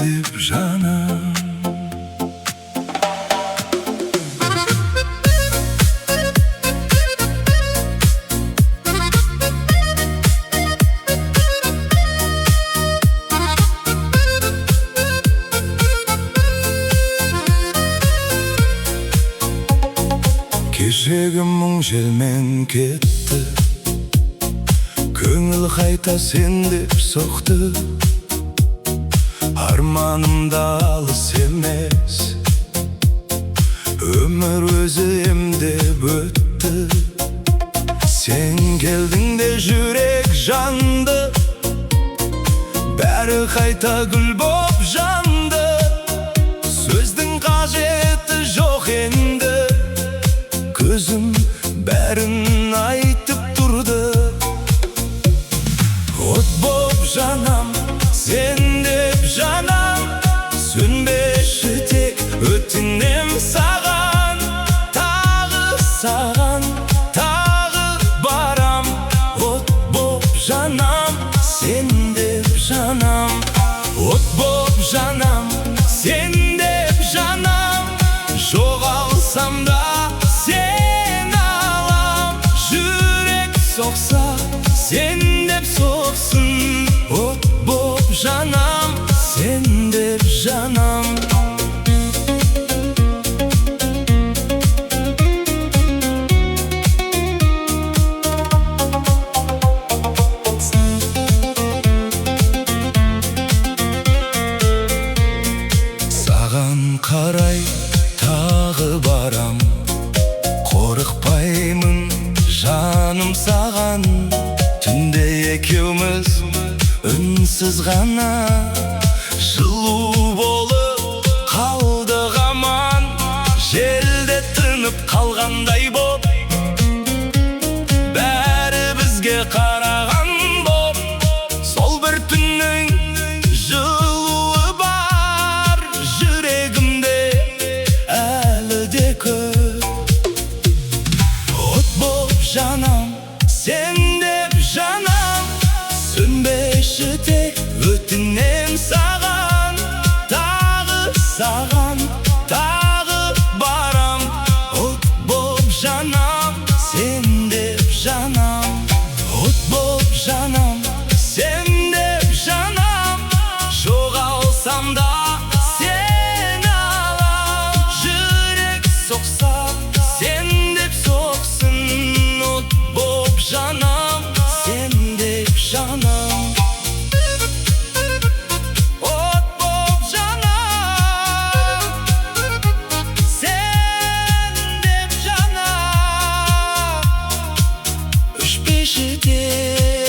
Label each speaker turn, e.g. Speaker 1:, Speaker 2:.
Speaker 1: деп жаным. Кешегі мұң желмен кетті, көңіл қайта сен деп соқты. Арманымда алыс емес, өмір өзі емдеп өтті. Сен келдің де жүрек жанды, бәрі қайта гүл боп жанды. Сөздің қажеті жоқ енді, көзім бәрін айтып тұрды. От боп жанам, сен деп жанам, сөнбеші тек өтінем саған. Тағы саған, тағы барам. От боп жанам, сен деп жанам. От боп жанам, сен деп жанам. Жоғалсам да сен алам. Жүрек соқса сен деп соқсын. От боп жанам, сен деп жанам. Саған қарай тағы барам, қорықпаймын жаным саған. Түнде екеуміз үнсіз ғана, жылу болып қалдық аман. Желде тынып қалғандай боп, бәрі бізге қараған боп. Сол бір түннің жылуы бар жүрегімде әлі де көп. От боп жанам, сен деп жанам, сөнбеші тек өтінем саған. Тағы саған, тағы барам. От боп жанам, сен деп жанам. От боп жанам, сен деп жанам. Жоғалсам да сен алам. Жүрек соқса сен деп соқсын. От боп жанам, сен деп жанам. От боп жанам, сен деп жанам. Өшпеші тек